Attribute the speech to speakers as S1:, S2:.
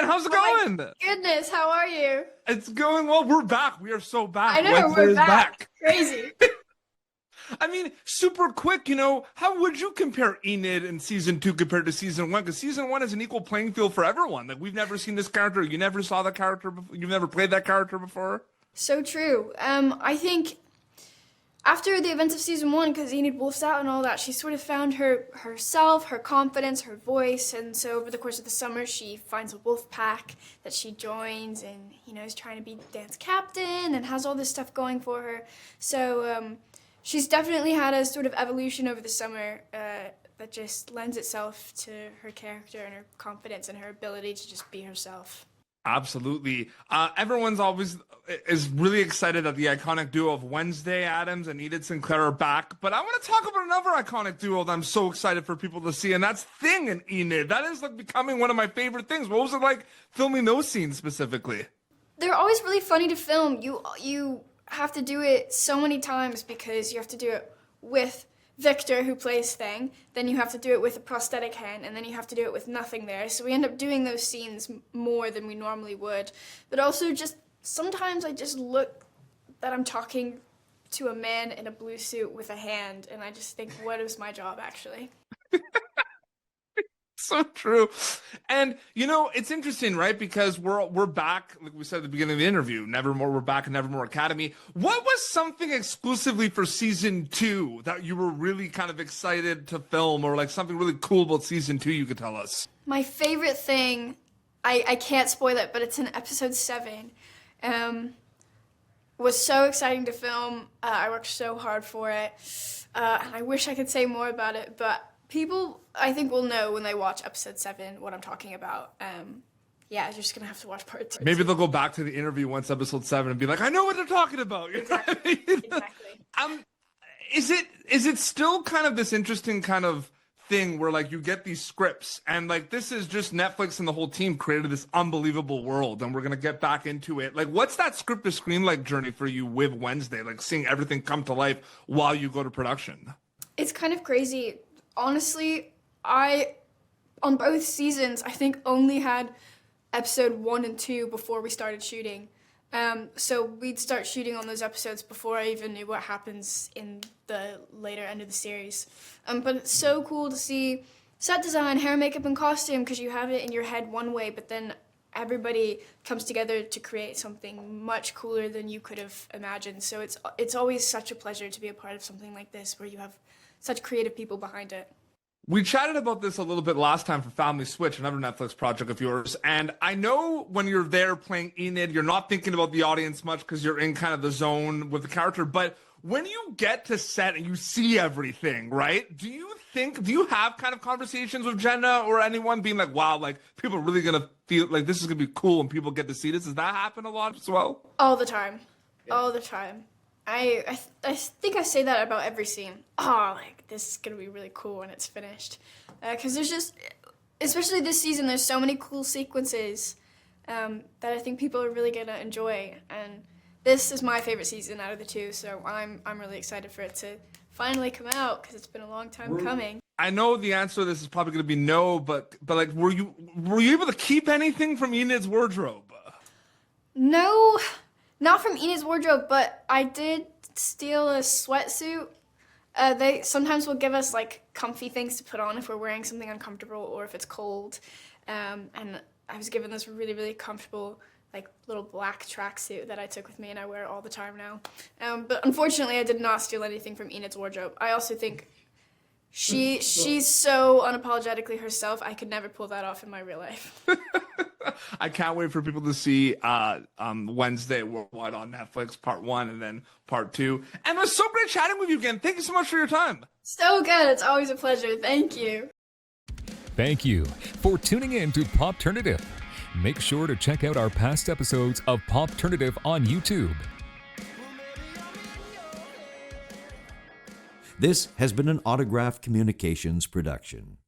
S1: how's it going?
S2: Goodness, how are you?
S1: It's going well. We're back. We are so back.
S2: I know,
S1: Wednesday
S2: we're
S1: is
S2: back. Crazy.
S1: I mean, super quick, how would you compare Enid in season 2 compared to season 1? Because season 1 is an equal playing field for everyone. Like, we've never seen this character. You never saw that character before. You've never played that character before.
S2: So true. I think after the events of season 1, because Enid wolfs out and all that, she sort of found herself, her confidence, her voice, and so over the course of the summer, she finds a wolf pack that she joins and, is trying to be dance captain and has all this stuff going for her. So, she's definitely had a sort of evolution over the summer that just lends itself to her character and her confidence and her ability to just be herself.
S1: Absolutely. Everyone's always is really excited that the iconic duo of Wednesday Addams and Edith Sinclair are back. But I want to talk about another iconic duo that I'm so excited for people to see, and that's Thing and Enid. That is like becoming one of my favorite things. What was it like filming those scenes specifically?
S2: They're always really funny to film. You have to do it so many times because you have to do it with Victor, who plays Thing, then you have to do it with a prosthetic hand, and then you have to do it with nothing there. So we end up doing those scenes more than we normally would. But also just sometimes I just look that I'm talking to a man in a blue suit with a hand, and I just think, what is my job actually?
S1: So true. And it's interesting, right? Because we're back, like we said at the beginning of the interview, Nevermore, we're back in Nevermore Academy. What was something exclusively for season 2 that you were really kind of excited to film, or like something really cool about season 2 you could tell us?
S2: My favorite thing, I can't spoil it, but it's in episode 7. Was so exciting to film. I worked so hard for it. And I wish I could say more about it, but people, I think, will know when they watch episode 7 what I'm talking about. Yeah, you're just gonna have to watch part 2.
S1: Maybe they'll go back to the interview once episode 7 and be like, I know what they're talking about.
S2: Exactly. Exactly.
S1: Is it still kind of this interesting kind of thing where like you get these scripts and like this is just Netflix and the whole team created this unbelievable world and we're gonna get back into it. Like, what's that script to screen like journey for you with Wednesday? Like seeing everything come to life while you go to production.
S2: It's kind of crazy. Honestly, on both seasons, I think only had episode 1 and 2 before we started shooting. So we'd start shooting on those episodes before I even knew what happens in the later end of the series. But it's so cool to see set design, hair, makeup, and costume, because you have it in your head one way, but then everybody comes together to create something much cooler than you could have imagined. So it's always such a pleasure to be a part of something like this where you have such creative people behind it.
S1: We chatted about this a little bit last time for Family Switch, another Netflix project of yours. And I know when you're there playing Enid, you're not thinking about the audience much because you're in kind of the zone with the character. But when you get to set and you see everything, right? Do you have kind of conversations with Jenna or anyone being like, wow, like people are really going to feel like this is going to be cool when people get to see this? Does that happen a lot as well?
S2: All the time. Yeah. All the time. I think I say that about every scene. Oh, like, this is going to be really cool when it's finished. Because there's just, especially this season, there's so many cool sequences that I think people are really going to enjoy. And this is my favorite season out of the 2, so I'm really excited for it to finally come out, because it's been a long time coming.
S1: I know the answer to this is probably going to be no, but like, were you able to keep anything from Enid's wardrobe?
S2: No. Not from Enid's wardrobe, but I did steal a sweatsuit. They sometimes will give us like comfy things to put on if we're wearing something uncomfortable or if it's cold. And I was given this really, really comfortable like little black tracksuit that I took with me and I wear it all the time now. But unfortunately, I did not steal anything from Enid's wardrobe. I also think she's so unapologetically herself. I could never pull that off in my real life.
S1: I can't wait for people to see Wednesday Worldwide on Netflix, part 1 and then part 2. And it was so great chatting with you again. Thank you so much for your time.
S2: So good. It's always a pleasure. Thank you.
S3: Thank you for tuning in to Popternative. Make sure to check out our past episodes of Popternative on YouTube.
S4: This has been an Autograph Communications production.